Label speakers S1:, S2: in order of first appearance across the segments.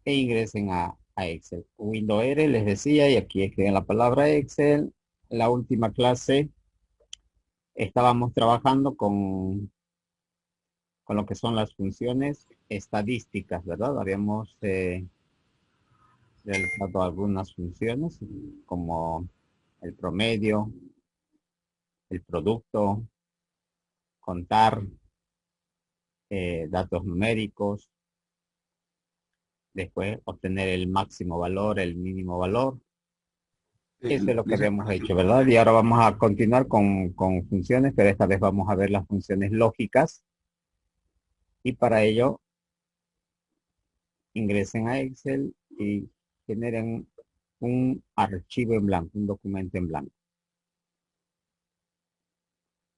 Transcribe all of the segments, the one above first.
S1: e ingresen a Excel. Windows R les decía, y aquí escriben la palabra Excel. La última clase estábamos trabajando con lo que son las funciones estadísticas, ¿verdad? Habíamos realizado algunas funciones como el promedio, el producto, contar, datos numéricos, después obtener el máximo valor, el mínimo valor. Eso es lo que habíamos hecho, ¿verdad? Y ahora vamos a continuar con funciones, pero esta vez vamos a ver las funciones lógicas. Y para ello ingresen a Excel y generen un archivo en blanco, un documento en blanco.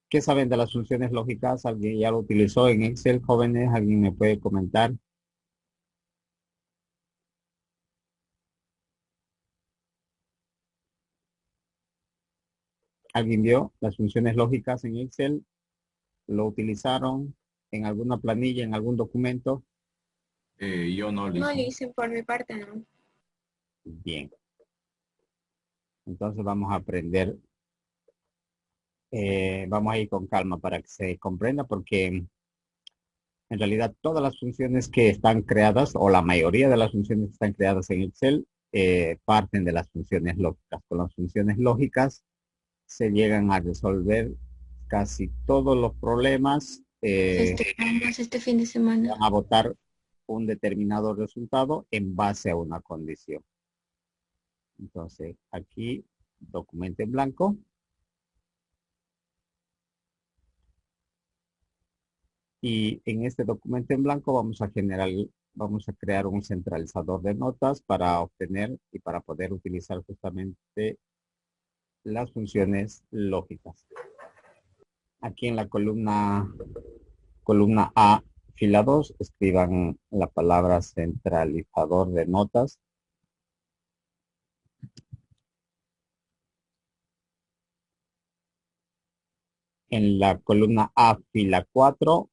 S1: ¿Qué saben de las funciones lógicas? ¿Alguien ya lo utilizó en Excel, jóvenes? ¿Alguien me puede comentar? ¿Alguien vio las funciones lógicas en Excel? ¿Lo utilizaron en alguna planilla, en algún documento?
S2: Yo no lo
S3: No lo
S2: hice.
S3: hice por mi parte, ¿no?
S1: Bien, entonces vamos a aprender, vamos a ir con calma para que se comprenda, porque en realidad todas las funciones que están creadas, o la mayoría de las funciones que están creadas en Excel, parten de las funciones lógicas. Con las funciones lógicas se llegan a resolver casi todos los problemas,
S3: Este fin de
S1: van
S3: semana.
S1: a votar un determinado resultado en base a una condición. Entonces, aquí, documento en blanco. Y en este documento en blanco vamos a crear un centralizador de notas para obtener y para poder utilizar justamente las funciones lógicas. Aquí en la columna A, fila 2, escriban la palabra centralizador de notas. En la columna A, fila 4,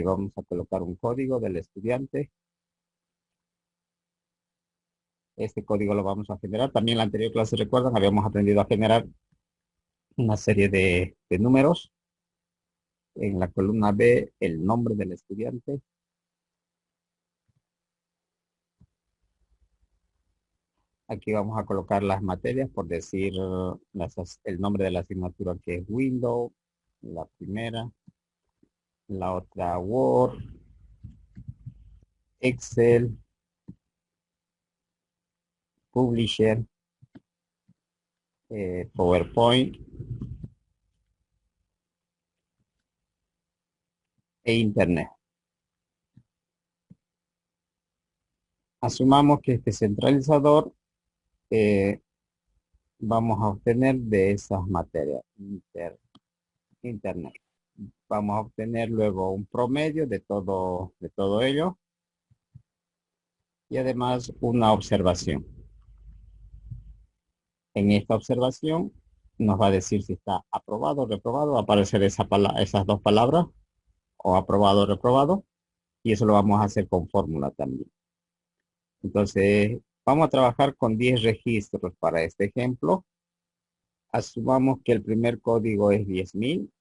S1: vamos a colocar un código del estudiante. Este código lo vamos a generar. También en la anterior clase, recuerdan, habíamos aprendido a generar una serie de números. En la columna B, el nombre del estudiante. Aquí vamos a colocar las materias, por decir el nombre de la asignatura, que es Windows, la primera, la otra Word, Excel, Publisher, PowerPoint e Internet. Asumamos que este centralizador vamos a obtener de esas materias, Internet. Vamos a obtener luego un promedio de todo ello y además una observación. En esta observación nos va a decir si está aprobado o reprobado. Va a aparecer esas dos palabras, o aprobado o reprobado, y eso lo vamos a hacer con fórmula también. Entonces, vamos a trabajar con 10 registros para este ejemplo. Asumamos que el primer código es 10.000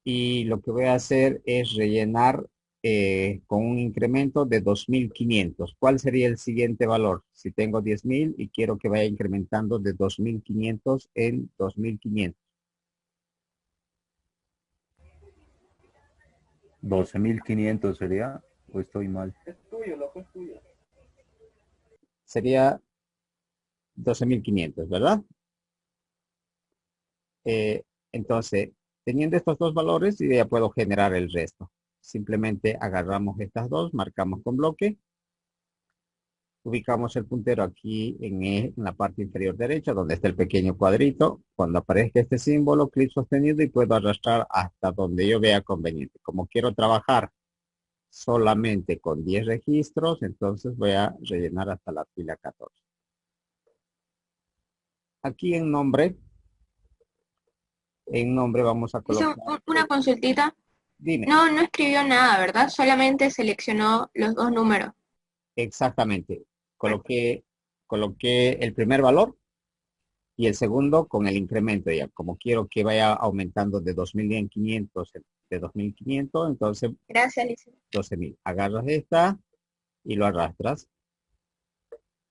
S1: y lo que voy a hacer es rellenar con un incremento de 2.500. ¿Cuál sería el siguiente valor? Si tengo 10.000 y quiero que vaya incrementando de 2.500 en 2.500.
S4: 12.500 sería, o estoy mal.
S1: Sería 12.500, ¿verdad? Entonces, teniendo estos dos valores, yo ya puedo generar el resto. Simplemente agarramos estas dos, marcamos con bloque, ubicamos el puntero aquí en la parte inferior derecha, donde está el pequeño cuadrito. Cuando aparezca este símbolo, clic sostenido y puedo arrastrar hasta donde yo vea conveniente. Como quiero trabajar solamente con 10 registros, entonces voy a rellenar hasta la fila 14. Aquí en nombre vamos a
S3: Hice
S1: colocar
S3: una consultita.
S1: Dime,
S3: No, no escribió nada, ¿verdad? Solamente seleccionó los dos números.
S1: exactamente. Coloqué el primer valor y el segundo con el incremento ya. Como quiero que vaya aumentando de 2.500, de 2.500, entonces
S3: Gracias, Alicia.
S1: 12.000. Agarras esta y lo arrastras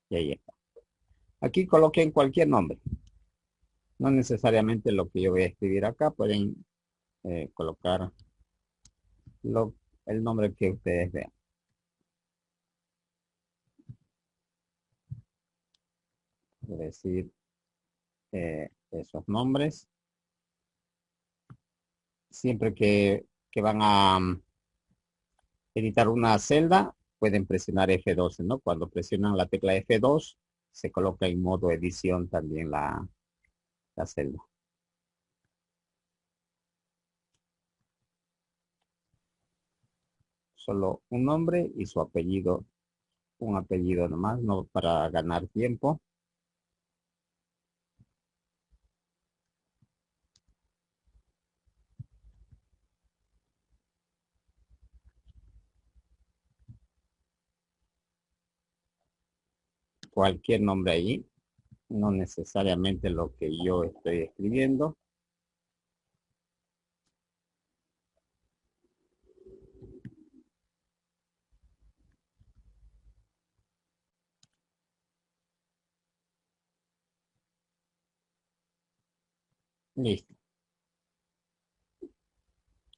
S1: y ahí está. Aquí coloquen cualquier nombre. No necesariamente lo que yo voy a escribir acá. Pueden colocar el nombre que ustedes vean. Es decir, esos nombres. Siempre que van a editar una celda, pueden presionar F12, ¿no? Cuando presionan la tecla F2, se coloca en modo edición también la celda. Solo un nombre y su apellido, un apellido nomás, no para ganar tiempo. Cualquier nombre ahí, no necesariamente lo que yo estoy escribiendo. Listo.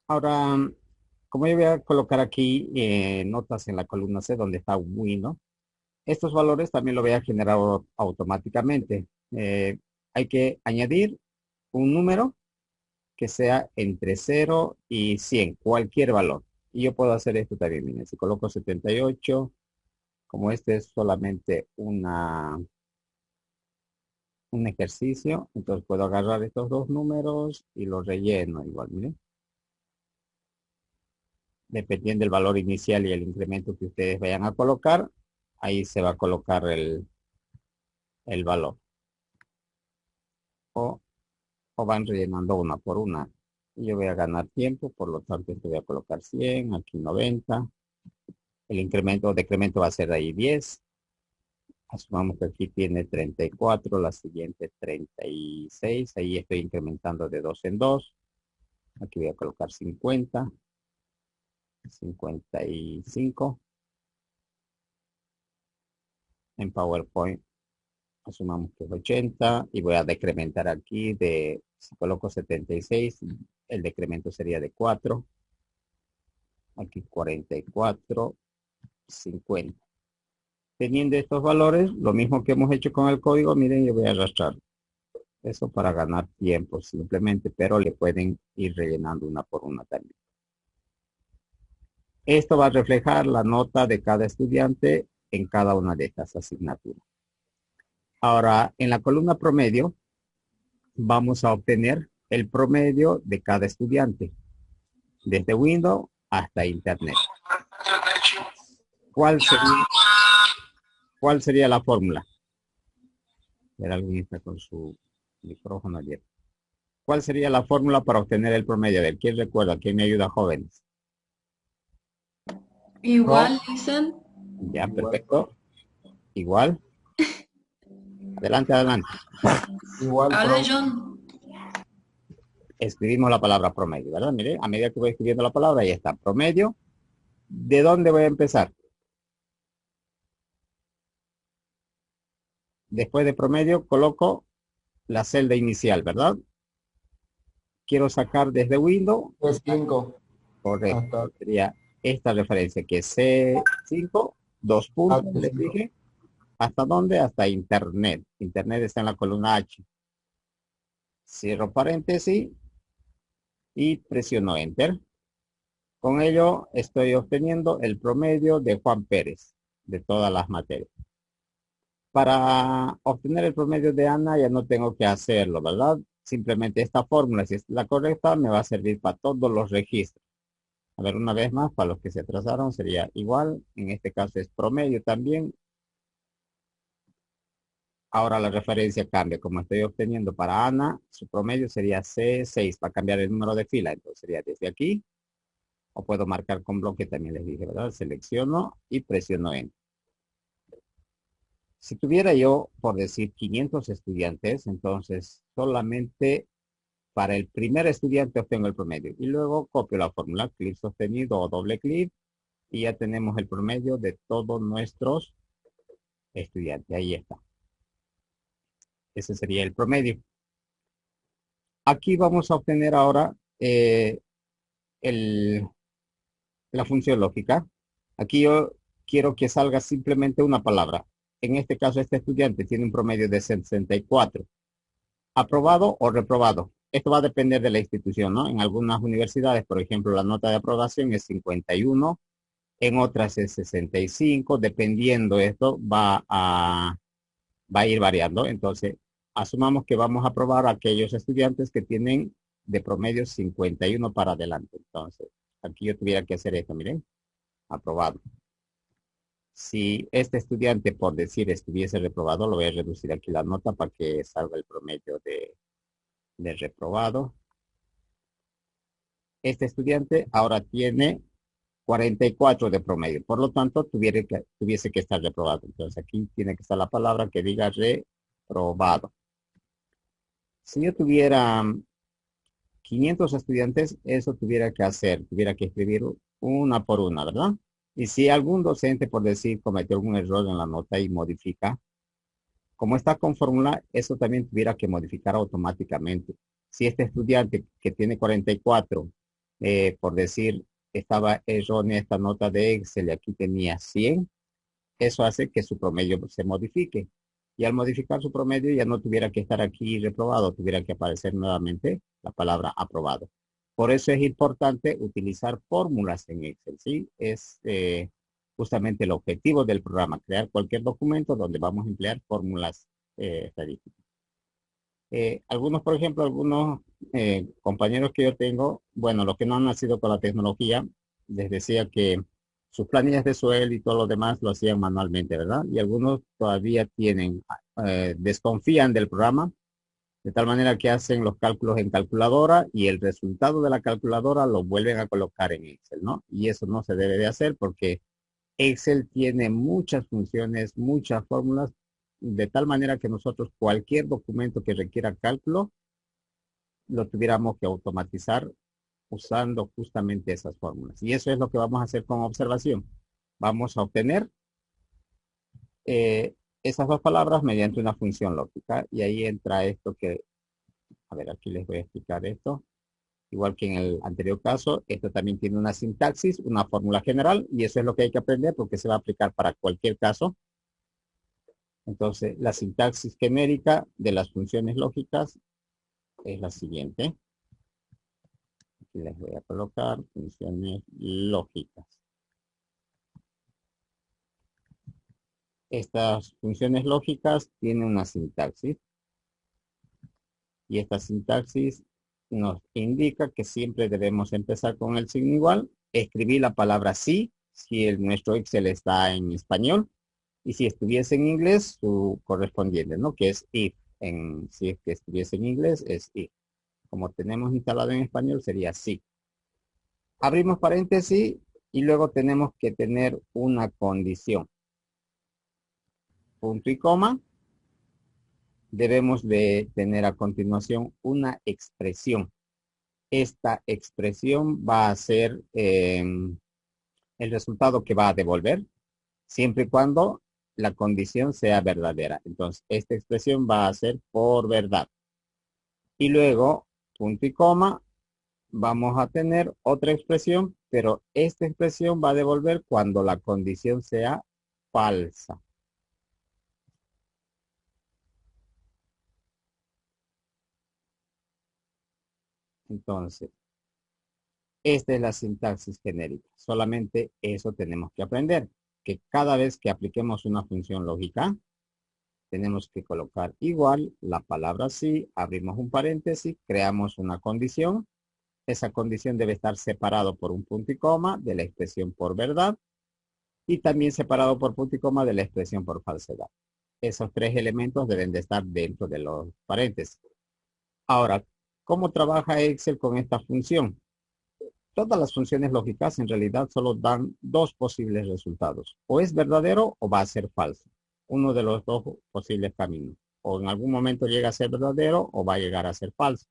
S1: Ahora, como yo voy a colocar aquí notas en la columna C donde está Win, ¿no? Estos valores también lo voy a generar automáticamente. Hay que añadir un número que sea entre 0 y 100, cualquier valor. Y yo puedo hacer esto también, miren, si coloco 78, como este es solamente un ejercicio, entonces puedo agarrar estos dos números y los relleno igual, miren. Dependiendo del valor inicial y el incremento que ustedes vayan a colocar, ahí se va a colocar el valor. O van rellenando una por una. Yo voy a ganar tiempo, por lo tanto voy a colocar 100, aquí 90. El incremento o decremento va a ser ahí 10. Asumamos que aquí tiene 34, la siguiente 36. Ahí estoy incrementando de 2 en 2. Aquí voy a colocar 50, 55. En PowerPoint asumamos que es 80 y voy a decrementar aquí si coloco 76, el decremento sería de 4. Aquí 44, 50. Teniendo estos valores, lo mismo que hemos hecho con el código, miren, yo voy a arrastrar eso para ganar tiempo simplemente, pero le pueden ir rellenando una por una también. Esto va a reflejar la nota de cada estudiante en cada una de estas asignaturas. Ahora, en la columna promedio, vamos a obtener el promedio de cada estudiante, desde Windows hasta Internet. ¿Cuál sería la fórmula? Ver, alguien está con su micrófono abierto. ¿Cuál sería la fórmula para obtener el promedio? A ver, ¿quién recuerda? ¿Quién me ayuda, jóvenes?
S5: Igual, dicen.
S1: Ya, perfecto. Igual. Adelante, adelante.
S5: Habla John.
S1: Escribimos la palabra promedio, ¿verdad? Mire, a medida que voy escribiendo la palabra, ahí está. Promedio. ¿De dónde voy a empezar? Después de promedio, coloco la celda inicial, ¿verdad? Quiero sacar desde Windows.
S6: C5.
S1: Correcto. Sería esta referencia, que es C5, 2 puntos, les dije. ¿Hasta dónde? Hasta Internet. Internet está en la columna H. Cierro paréntesis y presiono Enter. Con ello estoy obteniendo el promedio de Juan Pérez de todas las materias. Para obtener el promedio de Ana ya no tengo que hacerlo, ¿verdad? Simplemente esta fórmula, si es la correcta, me va a servir para todos los registros. A ver, una vez más, para los que se atrasaron sería igual. En este caso es promedio también. Ahora la referencia cambia. Como estoy obteniendo para Ana, su promedio sería C6 para cambiar el número de fila. Entonces sería desde aquí O puedo marcar con bloque, también les dije, ¿verdad? Selecciono y presiono Enter. Si tuviera yo, por decir, 500 estudiantes, entonces solamente para el primer estudiante obtengo el promedio. Y luego copio la fórmula, clic sostenido o doble clic, y ya tenemos el promedio de todos nuestros estudiantes. Ahí está. Ese sería el promedio. Aquí vamos a obtener ahora la función lógica. Aquí yo quiero que salga simplemente una palabra. En este caso, este estudiante tiene un promedio de 64. ¿Aprobado o reprobado? Esto va a depender de la institución, ¿no? En algunas universidades, por ejemplo, la nota de aprobación es 51, en otras es 65, dependiendo esto va a ir variando. Entonces, asumamos que vamos a aprobar a aquellos estudiantes que tienen de promedio 51 para adelante. Entonces, aquí yo tuviera que hacer esto, miren, aprobado. Si este estudiante, por decir, estuviese reprobado, lo voy a reducir aquí la nota para que salga el promedio de reprobado. Este estudiante ahora tiene 44 de promedio, por lo tanto tuviese que estar reprobado. Entonces aquí tiene que estar la palabra que diga reprobado. Si yo tuviera 500 estudiantes, eso tuviera que escribir una por una, ¿verdad? Y si algún docente, por decir, cometió algún error en la nota y modifica, como está con fórmula, eso también tuviera que modificar automáticamente. Si este estudiante que tiene 44, por decir, estaba errónea esta nota de Excel y aquí tenía 100, eso hace que su promedio se modifique. Y al modificar su promedio ya no tuviera que estar aquí reprobado, tuviera que aparecer nuevamente la palabra aprobado. Por eso es importante utilizar fórmulas en Excel, ¿sí? Es justamente el objetivo del programa, crear cualquier documento donde vamos a emplear fórmulas estadísticas. Algunos, por ejemplo, algunos compañeros que yo tengo, bueno, los que no han nacido con la tecnología, les decía que sus planillas de sueldo y todo lo demás lo hacían manualmente, ¿verdad? Y algunos todavía desconfían del programa, de tal manera que hacen los cálculos en calculadora y el resultado de la calculadora lo vuelven a colocar en Excel, ¿no? Y eso no se debe de hacer porque Excel tiene muchas funciones, muchas fórmulas, de tal manera que nosotros cualquier documento que requiera cálculo, lo tuviéramos que automatizar usando justamente esas fórmulas. Y eso es lo que vamos a hacer con observación. Vamos a obtener esas dos palabras mediante una función lógica. Y ahí entra esto que, a ver, aquí les voy a explicar esto. Igual que en el anterior caso, esto también tiene una sintaxis, una fórmula general, y eso es lo que hay que aprender porque se va a aplicar para cualquier caso. Entonces, la sintaxis genérica de las funciones lógicas es la siguiente. Aquí les voy a colocar funciones lógicas. Estas funciones lógicas tienen una sintaxis. Y esta sintaxis nos indica que siempre debemos empezar con el signo igual, escribir la palabra sí, si nuestro Excel está en español, y si estuviese en inglés, su correspondiente, ¿no? Que es if. Si es que estuviese en inglés, es if. Como tenemos instalado en español, sería sí. Abrimos paréntesis y luego tenemos que tener una condición. Punto y coma. Debemos de tener a continuación una expresión. Esta expresión va a ser el resultado que va a devolver, siempre y cuando la condición sea verdadera. Entonces, esta expresión va a ser por verdad. Y luego, punto y coma, vamos a tener otra expresión, pero esta expresión va a devolver cuando la condición sea falsa. Entonces, esta es la sintaxis genérica. Solamente eso tenemos que aprender, que cada vez que apliquemos una función lógica, tenemos que colocar igual la palabra sí, abrimos un paréntesis, creamos una condición. Esa condición debe estar separado por un punto y coma de la expresión por verdad y también separado por punto y coma de la expresión por falsedad. Esos tres elementos deben de estar dentro de los paréntesis. Ahora, ¿cómo trabaja Excel con esta función? todas las funciones lógicas en realidad solo dan dos posibles resultados. O es verdadero o va a ser falso. Uno de los dos posibles caminos. O en algún momento llega a ser verdadero o va a llegar a ser falso.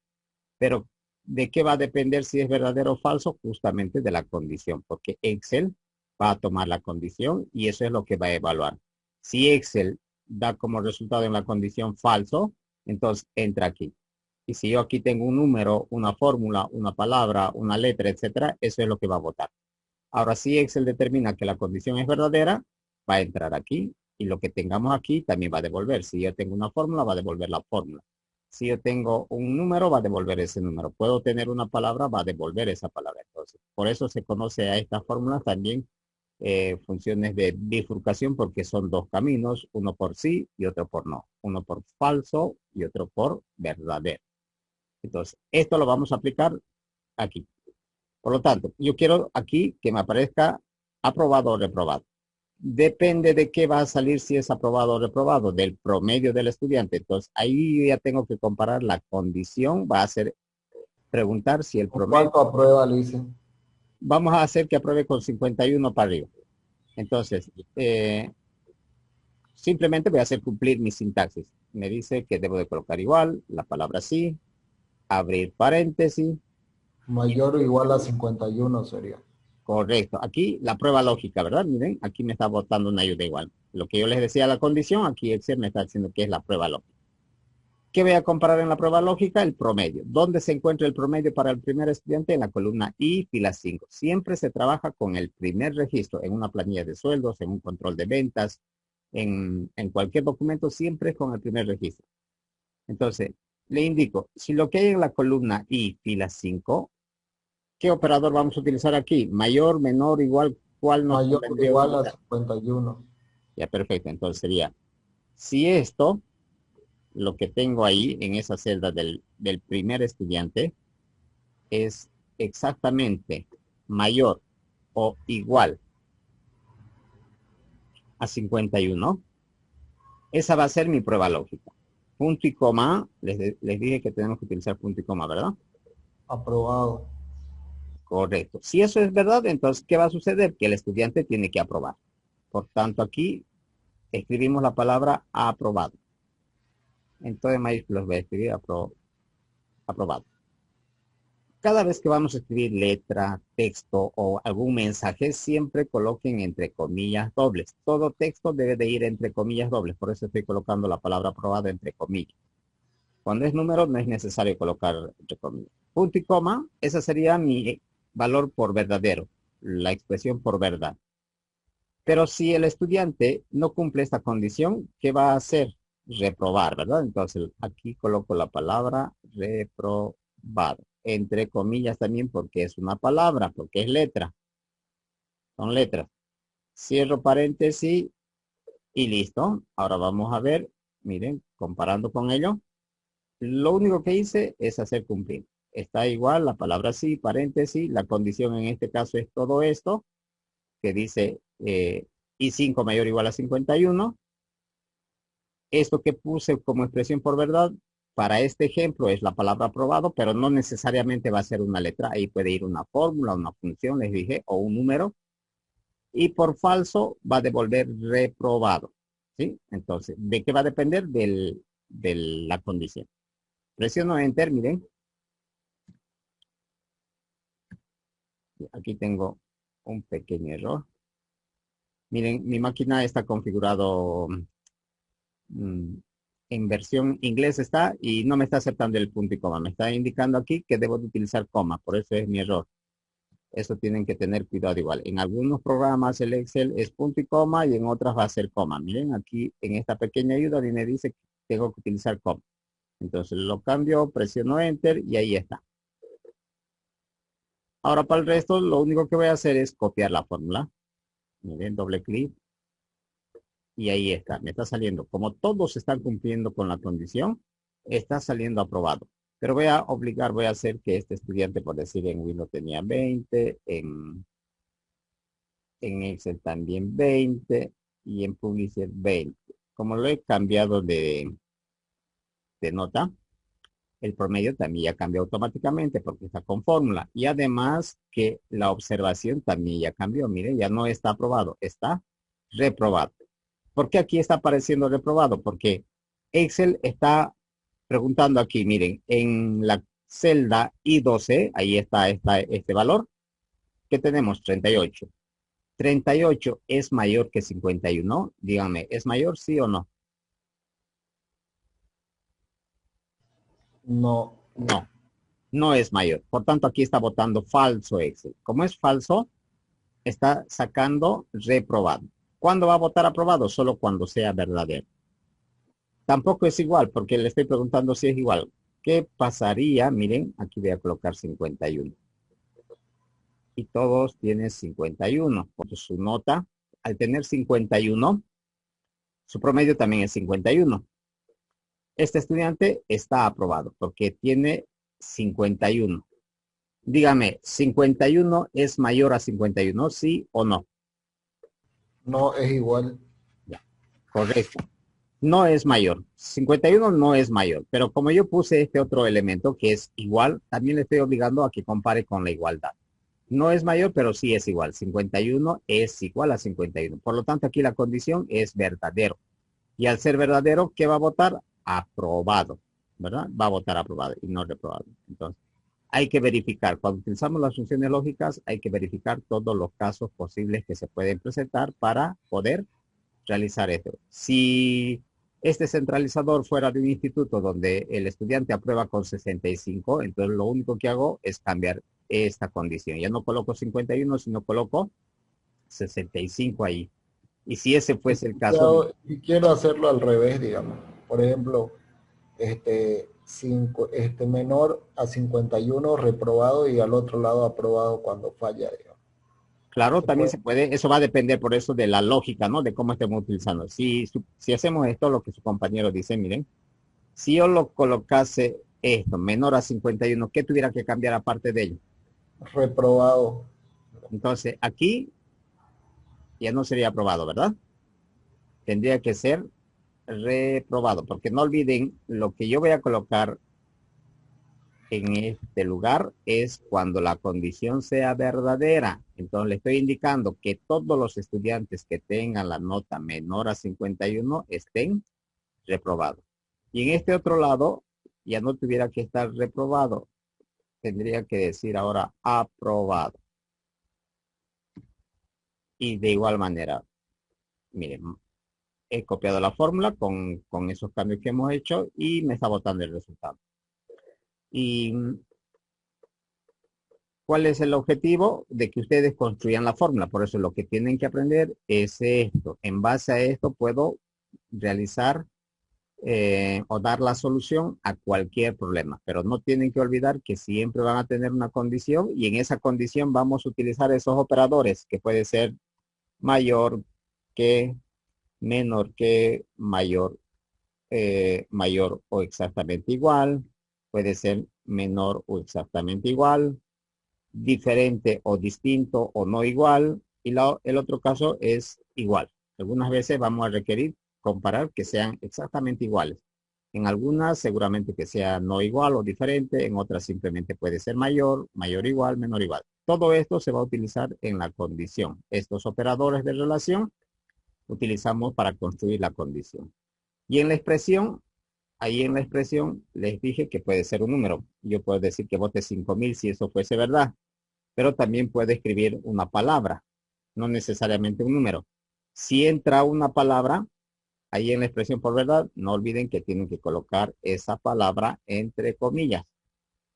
S1: Pero ¿de qué va a depender si es verdadero o falso? Justamente de la condición, porque Excel va a tomar la condición y eso es lo que va a evaluar. Si Excel da como resultado en la condición falso, entonces entra aquí. Y si yo aquí tengo un número, una fórmula, una palabra, una letra, etcétera, eso es lo que va a votar. Ahora, si Excel determina que la condición es verdadera, va a entrar aquí y lo que tengamos aquí también va a devolver. Si yo tengo una fórmula, va a devolver la fórmula. Si yo tengo un número, va a devolver ese número. Puedo tener una palabra, va a devolver esa palabra. Entonces, por eso se conoce a estas fórmulas también funciones de bifurcación porque son dos caminos, uno por sí y otro por no. Uno por falso y otro por verdadero. Entonces, esto lo vamos a aplicar aquí. Por lo tanto, yo quiero aquí que me aparezca aprobado o reprobado. Depende de qué va a salir si es aprobado o reprobado, del promedio del estudiante. Entonces, ahí ya tengo que comparar la condición. Va a ser preguntar si el promedio...
S6: ¿Cuánto aprueba, Lice?
S1: Vamos a hacer que apruebe con 51 para arriba. Entonces, simplemente voy a hacer cumplir mi sintaxis. Me dice que debo de colocar igual, la palabra sí, abrir paréntesis.
S6: Mayor o igual a 51 sería.
S1: Correcto. Aquí la prueba lógica, ¿verdad? Miren, aquí me está botando una ayuda igual. Lo que yo les decía la condición, aquí Excel me está diciendo que es la prueba lógica. ¿Qué voy a comparar en la prueba lógica? El promedio. ¿Dónde se encuentra el promedio para el primer estudiante? En la columna I, fila 5. Siempre se trabaja con el primer registro en una planilla de sueldos, en un control de ventas, en cualquier documento, siempre con el primer registro. Entonces, le indico, si lo que hay en la columna I, fila 5, ¿qué operador vamos a utilizar aquí? Mayor, menor, igual, ¿cuál nos
S6: Mayor o
S1: convendría
S6: igual a
S1: utilizar?
S6: 51.
S1: Ya, perfecto. Entonces sería, si esto, lo que tengo ahí en esa celda del primer estudiante, es exactamente mayor o igual a 51, esa va a ser mi prueba lógica. Punto y coma, les dije que tenemos que utilizar punto y coma, ¿verdad?
S6: Aprobado.
S1: Correcto. Si eso es verdad, entonces, ¿qué va a suceder? Que el estudiante tiene que aprobar. Por tanto, aquí escribimos la palabra aprobado. Entonces, mayúsculas voy a escribir aprobado. Cada vez que vamos a escribir letra, texto o algún mensaje, siempre coloquen entre comillas dobles. Todo texto debe de ir entre comillas dobles. Por eso estoy colocando la palabra aprobado entre comillas. Cuando es número, no es necesario colocar entre comillas. Punto y coma, esa sería mi valor por verdadero, la expresión por verdad. Pero si el estudiante no cumple esta condición, ¿qué va a hacer? Reprobar, ¿verdad? Entonces aquí coloco la palabra reprobado. Entre comillas también porque es una palabra, porque es letra. Son letras. Cierro paréntesis y listo. Ahora vamos a ver, miren, comparando con ello. Lo único que hice es hacer cumplir. Está igual la palabra sí, paréntesis. La condición en este caso es todo esto, que dice I5 mayor o igual a 51. Esto que puse como expresión por verdad, para este ejemplo es la palabra aprobado, pero no necesariamente va a ser una letra. Ahí puede ir una fórmula, una función, les dije, o un número. Y por falso va a devolver reprobado. ¿Sí? Entonces, ¿de qué va a depender? De la condición. Presiono Enter, miren. Aquí tengo un pequeño error. Miren, mi máquina está configurado en versión inglés está y no me está aceptando el punto y coma. Me está indicando aquí que debo de utilizar coma, por eso es mi error. Eso tienen que tener cuidado igual. En algunos programas el Excel es punto y coma y en otras va a ser coma. Miren aquí en esta pequeña ayuda y me dice que tengo que utilizar coma. Entonces lo cambio, presiono Enter y ahí está. Ahora para el resto lo único que voy a hacer es copiar la fórmula. Miren, doble clic. Y ahí está, me está saliendo. Como todos están cumpliendo con la condición, está saliendo aprobado. Pero voy a obligar, voy a hacer que este estudiante, por decir, en Windows tenía 20, en Excel también 20 y en Publisher 20. Como lo he cambiado de nota, el promedio también ya cambió automáticamente porque está con fórmula. Y además que la observación también ya cambió. Miren, ya no está aprobado, está reprobado. ¿Por qué aquí está apareciendo reprobado? Porque Excel está preguntando aquí, miren, en la celda I12, ahí está este valor, que tenemos 38. 38 es mayor que 51. Díganme, ¿es mayor, sí o no?
S6: No.
S1: No, no es mayor. Por tanto, aquí está votando falso Excel. Como es falso, está sacando reprobado. ¿Cuándo va a votar aprobado? Solo cuando sea verdadero. Tampoco es igual, porque le estoy preguntando si es igual. ¿Qué pasaría? Miren, aquí voy a colocar 51. Y todos tienen 51. Por su nota, al tener 51, su promedio también es 51. Este estudiante está aprobado porque tiene 51. Dígame, ¿51 es mayor a 51? ¿Sí o no?
S6: No es igual.
S1: Ya, correcto. No es mayor. 51 no es mayor. Pero como yo puse este otro elemento que es igual, también le estoy obligando a que compare con la igualdad. No es mayor, pero sí es igual. 51 es igual a 51. Por lo tanto, aquí la condición es verdadero. Y al ser verdadero, ¿qué va a votar? Aprobado, ¿verdad? Va a votar aprobado y no reprobado. Entonces, hay que verificar. Cuando utilizamos las funciones lógicas, hay que verificar todos los casos posibles que se pueden presentar para poder realizar esto. Si este centralizador fuera de un instituto donde el estudiante aprueba con 65, entonces lo único que hago es cambiar esta condición. Ya no coloco 51, sino coloco 65 ahí. Y si ese fuese el caso,
S6: Y quiero hacerlo al revés, digamos. Por ejemplo, menor a 51 reprobado y al otro lado aprobado cuando falla, digamos.
S1: claro,
S6: Se
S1: también
S6: puede.
S1: se puede, eso va a depender por eso de la lógica, ¿no? De cómo estemos utilizando. Si hacemos esto, lo que su compañero dice, miren, si yo lo colocase esto, menor a 51, ¿qué tuviera que cambiar aparte de ello?
S6: Reprobado.
S1: Entonces, aquí ya no sería aprobado, ¿verdad? Tendría que ser reprobado, porque no olviden, lo que yo voy a colocar en este lugar es cuando la condición sea verdadera. Entonces le estoy indicando que todos los estudiantes que tengan la nota menor a 51 estén reprobados. Y en este otro lado ya no tuviera que estar reprobado. Tendría que decir ahora aprobado. Y de igual manera, miren, he copiado la fórmula con esos cambios que hemos hecho y me está botando el resultado. Y ¿cuál es el objetivo? De que ustedes construyan la fórmula. Por eso lo que tienen que aprender es esto. En base a esto puedo realizar o dar la solución a cualquier problema. Pero no tienen que olvidar que siempre van a tener una condición y en esa condición vamos a utilizar esos operadores que puede ser mayor que, menor que, mayor o exactamente igual. Puede ser menor o exactamente igual, diferente o distinto o no igual, y el otro caso es igual. Algunas veces vamos a requerir comparar que sean exactamente iguales. En algunas seguramente que sea no igual o diferente, en otras simplemente puede ser mayor, mayor igual, menor igual. Todo esto se va a utilizar en la condición. Estos operadores de relación utilizamos para construir la condición. Y en la expresión, ahí en la expresión les dije que puede ser un número. Yo puedo decir que vote 5,000 si eso fuese verdad, pero también puede escribir una palabra, no necesariamente un número. Si entra una palabra, ahí en la expresión por verdad, no olviden que tienen que colocar esa palabra entre comillas.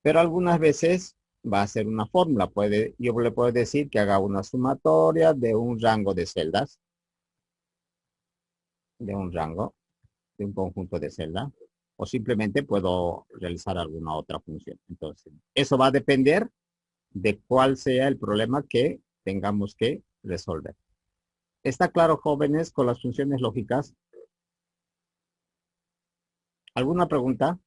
S1: Pero algunas veces va a ser una fórmula. Yo le puedo decir que haga una sumatoria de un rango de celdas, de un rango, de un conjunto de celdas, o simplemente puedo realizar alguna otra función. Entonces, eso va a depender de cuál sea el problema que tengamos que resolver. ¿Está claro, jóvenes, con las funciones lógicas? ¿Alguna pregunta?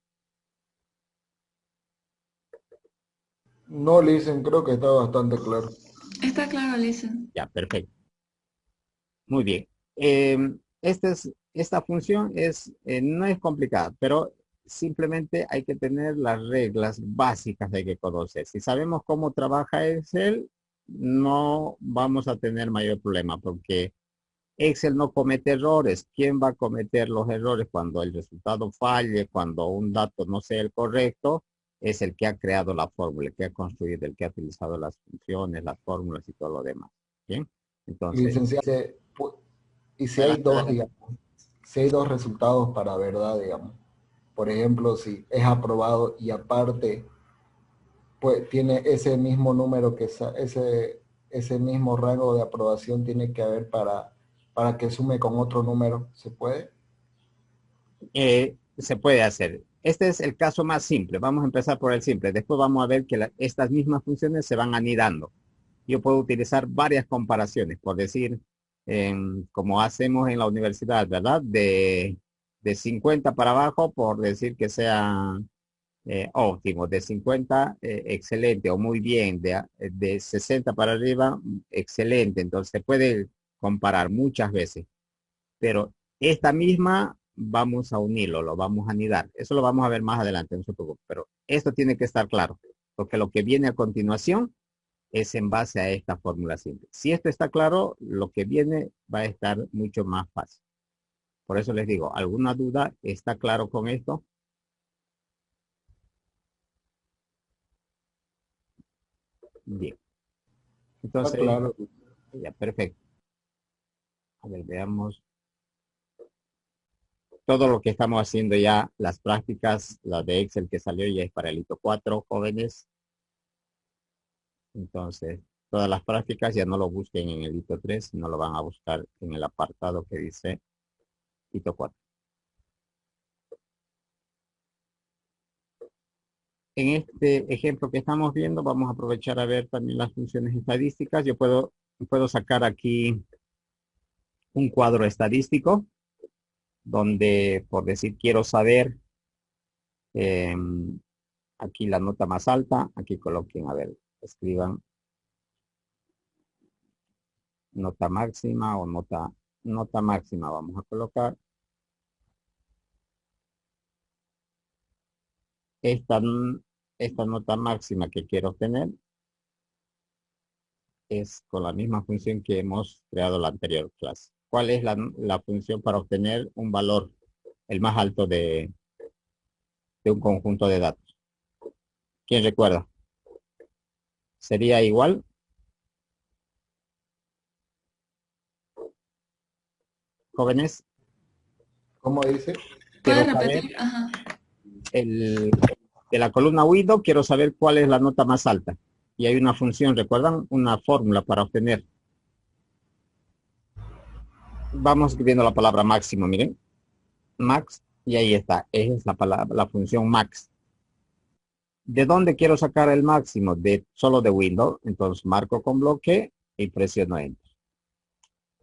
S6: No, Listen, creo que está bastante claro.
S5: Está claro, listen.
S1: Ya, perfecto. Muy bien. Esta función no es complicada, pero simplemente hay que tener las reglas básicas de que conocer. Si sabemos cómo trabaja Excel, no vamos a tener mayor problema porque Excel no comete errores. ¿Quién va a cometer los errores cuando el resultado falle, cuando un dato no sea el correcto? Es el que ha creado la fórmula, el que ha construido, el que ha utilizado las funciones, las fórmulas y todo lo demás. ¿Bien?
S6: Y
S1: Entonces,
S6: licenciado, y si hay
S1: adelante,
S6: dos,
S1: adelante.
S6: digamos, si hay dos resultados para verdad, digamos. Por ejemplo, si es aprobado y aparte, pues tiene ese mismo número ese mismo rango de aprobación tiene que haber para que sume con otro número, ¿se puede?
S1: Se puede hacer. Este es el caso más simple. Vamos a empezar por el simple. Después vamos a ver que estas mismas funciones se van anidando. Yo puedo utilizar varias comparaciones, por decir, como hacemos en la universidad, ¿verdad? De 50 para abajo, por decir que sea óptimo, de 50, excelente o muy bien, de 60 para arriba, excelente. Entonces se puede comparar muchas veces, pero esta misma vamos a unirlo, lo vamos a anidar. Eso lo vamos a ver más adelante, no se preocupe, pero esto tiene que estar claro, porque lo que viene a continuación es en base a esta fórmula simple. Si esto está claro, lo que viene va a estar mucho más fácil. Por eso les digo, ¿alguna duda? ¿Está claro con esto? Bien.
S6: Está
S1: Entonces,
S6: claro.
S1: ya, perfecto. A ver, veamos. Todo lo que estamos haciendo ya, las prácticas, la de Excel que salió ya es para el hito 4, jóvenes. Entonces, todas las prácticas ya no lo busquen en el hito 3, sino lo van a buscar en el apartado que dice hito 4. En este ejemplo que estamos viendo, vamos a aprovechar a ver también las funciones estadísticas. Yo puedo sacar aquí un cuadro estadístico donde, por decir, quiero saber aquí la nota más alta. Aquí coloquen, a ver, escriban nota máxima o nota máxima. Vamos a colocar esta, esta nota máxima que quiero obtener. Es con la misma función que hemos creado en la anterior clase. ¿Cuál es la función para obtener un valor, el más alto de un conjunto de datos? ¿Quién recuerda? ¿Sería igual? Jóvenes,
S6: ¿Cómo dice?
S5: ¿Puede
S1: quiero saber
S5: repetir? Ajá.
S1: de la columna Windows, quiero saber cuál es la nota más alta. Y hay una función, ¿recuerdan? Una fórmula para obtener. Vamos escribiendo la palabra máximo, miren. Max, y ahí está. Esa es la palabra, la función max. ¿De dónde quiero sacar el máximo? Solo de Windows. Entonces marco con bloque y presiono Enter.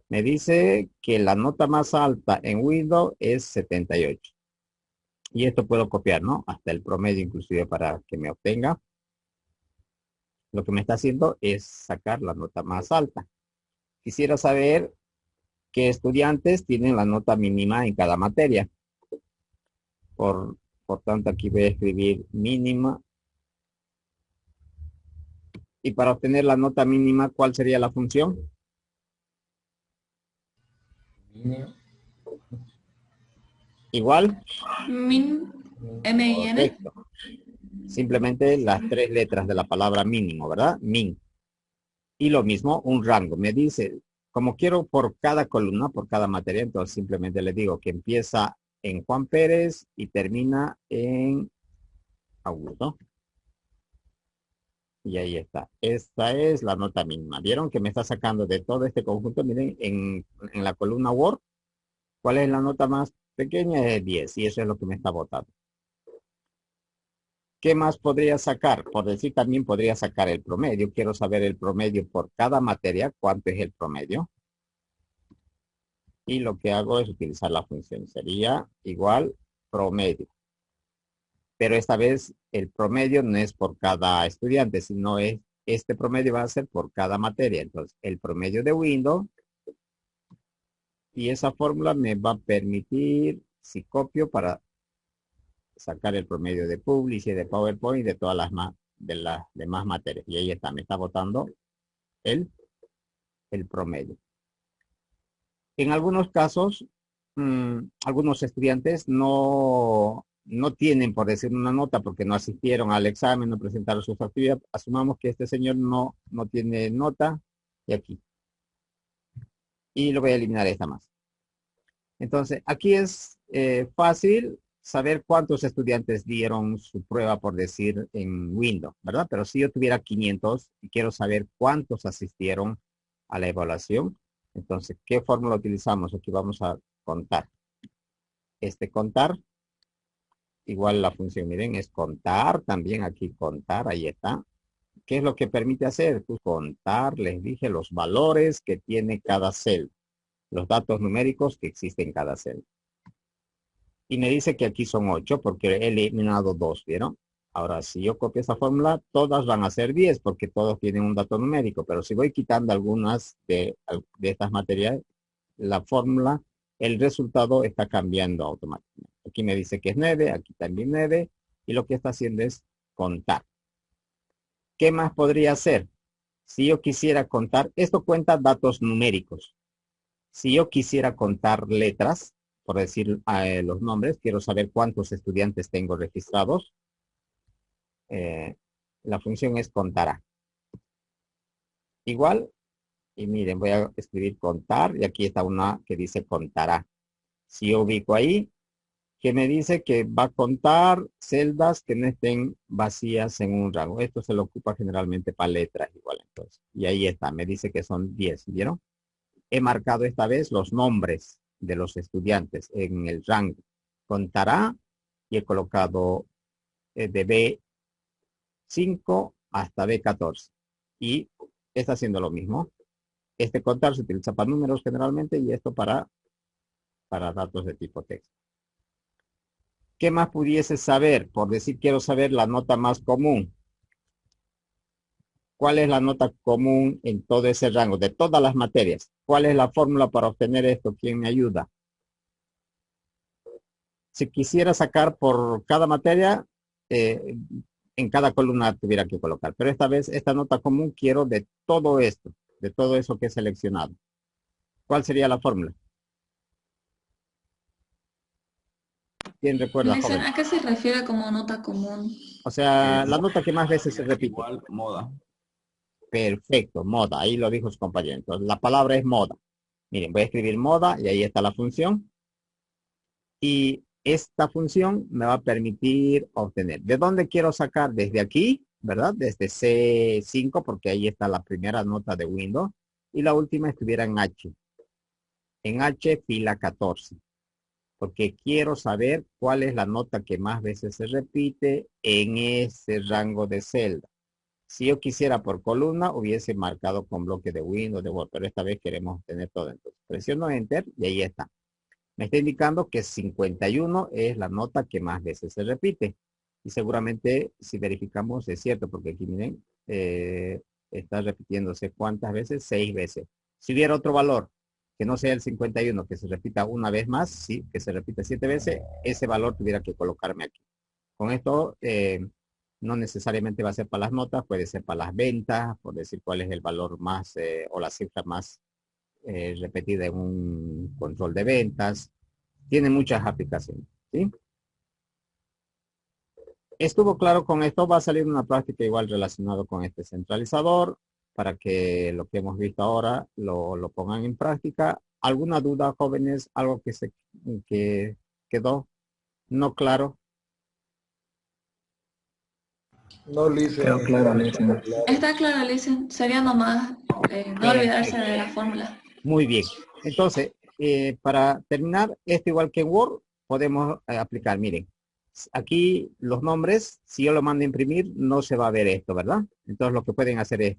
S1: Me dice que la nota más alta en Windows es 78. Y esto puedo copiar, ¿no? Hasta el promedio inclusive para que me obtenga. Lo que me está haciendo es sacar la nota más alta. Quisiera saber qué estudiantes tienen la nota mínima en cada materia. Por tanto, aquí voy a escribir mínima. Y para obtener la nota mínima, ¿cuál sería la función? Igual.
S5: Min, M-I-N.
S1: Correcto. Simplemente las tres letras de la palabra mínimo, ¿verdad? Min. Y lo mismo, un rango. Me dice, como quiero por cada columna, por cada materia, entonces simplemente le digo que empieza en Juan Pérez y termina en Augusto. Y ahí está. Esta es la nota mínima. ¿Vieron que me está sacando de todo este conjunto? Miren, en la columna Word, ¿cuál es la nota más pequeña? Es 10. Y eso es lo que me está botando. ¿Qué más podría sacar? Por decir, también podría sacar el promedio. Quiero saber el promedio por cada materia. ¿Cuánto es el promedio? Y lo que hago es utilizar la función. Sería igual promedio. Pero esta vez el promedio no es por cada estudiante, sino este promedio va a ser por cada materia. Entonces, el promedio de Windows. Y esa fórmula me va a permitir, si copio para sacar el promedio de Publish y de PowerPoint y de todas las demás materias. Y ahí está, me está botando el promedio. En algunos casos, algunos estudiantes no tienen, por decir, una nota porque no asistieron al examen, no presentaron sus actividades. Asumamos que este señor no tiene nota y aquí. Y lo voy a eliminar esta más. Entonces, aquí es fácil saber cuántos estudiantes dieron su prueba, por decir, en Windows, ¿verdad? Pero si yo tuviera 500 y quiero saber cuántos asistieron a la evaluación, entonces, ¿qué fórmula utilizamos? Aquí vamos a contar. Contar, igual la función, miren, es contar, también aquí contar, ahí está. ¿Qué es lo que permite hacer? Pues contar, les dije, los valores que tiene cada celda, los datos numéricos que existen en cada celda. Y me dice que aquí son 8 porque he eliminado 2, ¿vieron? Ahora, si yo copio esa fórmula, todas van a ser 10 porque todos tienen un dato numérico. Pero si voy quitando algunas de estas materias, la fórmula, el resultado está cambiando automáticamente. Aquí me dice que es 9, aquí también 9. Y lo que está haciendo es contar. ¿Qué más podría hacer? Si yo quisiera contar, esto cuenta datos numéricos. Si yo quisiera contar letras, por decir los nombres, quiero saber cuántos estudiantes tengo registrados. La función es contará. Igual, y miren, voy a escribir contar, y aquí está una que dice contará. Si yo ubico ahí, que me dice que va a contar celdas que no estén vacías en un rango. Esto se lo ocupa generalmente para letras igual, entonces. Y ahí está, me dice que son 10, ¿vieron? He marcado esta vez los nombres de los estudiantes en el rango. Contará y he colocado de B5 hasta B14. Y está haciendo lo mismo. Contar se utiliza para números generalmente y esto para datos de tipo texto. ¿Qué más pudiese saber? Por decir, quiero saber la nota más común. ¿Cuál es la nota común en todo ese rango, de todas las materias? ¿Cuál es la fórmula para obtener esto? ¿Quién me ayuda? Si quisiera sacar por cada materia, en cada columna tuviera que colocar. Pero esta vez, esta nota común quiero de todo esto, de todo eso que he seleccionado. ¿Cuál sería la fórmula? ¿Quién recuerda,
S5: Listen,
S1: joven?
S5: ¿a qué se refiere como nota común?
S1: O sea, la nota que más veces se repite.
S2: Igual moda.
S1: Perfecto, moda. Ahí lo dijo su compañero. Entonces, la palabra es moda. Miren, voy a escribir moda y ahí está la función. Y esta función me va a permitir obtener. ¿De dónde quiero sacar? Desde aquí, ¿verdad? Desde C5, porque ahí está la primera nota de Windows. Y la última estuviera en H. En H, fila 14. Porque quiero saber cuál es la nota que más veces se repite en ese rango de celda. Si yo quisiera por columna, hubiese marcado con bloque de Windows, de Word, pero esta vez queremos tener todo. Entonces, presiono Enter y ahí está. Me está indicando que 51 es la nota que más veces se repite. Y seguramente, si verificamos, es cierto, porque aquí miren, está repitiéndose ¿cuántas veces? 6 veces. Si hubiera otro valor que no sea el 51, que se repita una vez más, sí, que se repita 7 veces, ese valor tuviera que colocarme aquí. Con esto, no necesariamente va a ser para las notas, puede ser para las ventas, por decir cuál es el valor más o la cifra más repetida en un control de ventas. Tiene muchas aplicaciones, ¿sí? Estuvo claro con esto, va a salir una práctica igual relacionado con este centralizador para que lo que hemos visto ahora lo pongan en práctica. ¿Alguna duda, jóvenes? ¿Algo que quedó no claro?
S6: No, Lice,
S7: Quedó claro,
S6: está
S7: Lice.
S6: claro.
S5: Está claro, Listen. Sería nomás no olvidarse de la fórmula.
S1: Muy bien. Entonces, para terminar, esto igual que en Word, podemos aplicar. Miren, aquí los nombres, si yo lo mando a imprimir, no se va a ver esto, ¿verdad? Entonces, lo que pueden hacer es,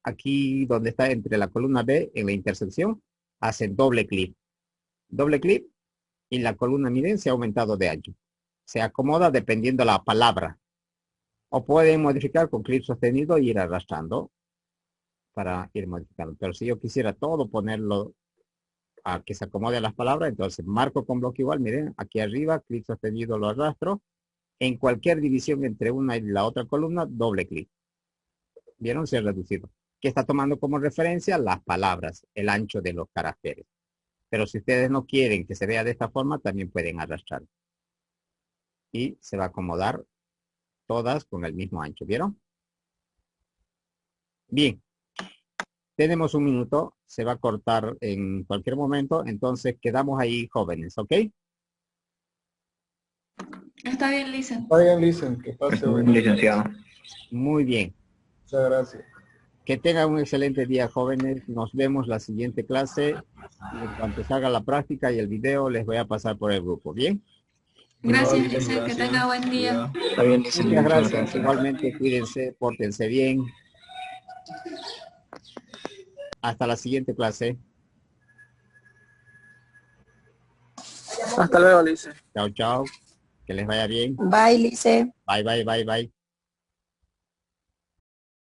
S1: aquí donde está entre la columna B, en la intersección, hacen doble clic. Doble clic y la columna, miren, se ha aumentado de ancho. Se acomoda dependiendo la palabra. O pueden modificar con clic sostenido y ir arrastrando para ir modificando. Pero si yo quisiera todo ponerlo a que se acomode a las palabras, entonces marco con bloque igual, miren, aquí arriba, clic sostenido lo arrastro En cualquier división entre una y la otra columna, doble clic. ¿Vieron? Se ha reducido. Que está tomando como referencia las palabras, el ancho de los caracteres. Pero si ustedes no quieren que se vea de esta forma, también pueden arrastrar. Y se va a acomodar todas con el mismo ancho. ¿Vieron? Bien. Tenemos un minuto. Se va a cortar en cualquier momento. Entonces quedamos ahí jóvenes. ¿Ok?
S5: Está bien, Lisa.
S6: Está bien, Listen, que pase bueno.
S7: Licenciado.
S1: Muy bien.
S6: Muchas gracias.
S1: Que tengan un excelente día, jóvenes. Nos vemos la siguiente clase. Y en cuanto salga la práctica y el video, les voy a pasar por el grupo. ¿Bien?
S5: Gracias, Lisa. Que tenga buen día.
S7: Está bien,
S1: Muchas
S7: licenciado.
S1: gracias. Igualmente, cuídense, pórtense bien. Hasta la siguiente clase.
S8: Hasta luego, Lice.
S1: Chao, chao. Que les vaya bien.
S9: Bye, Lice.
S1: Bye, bye, bye, bye.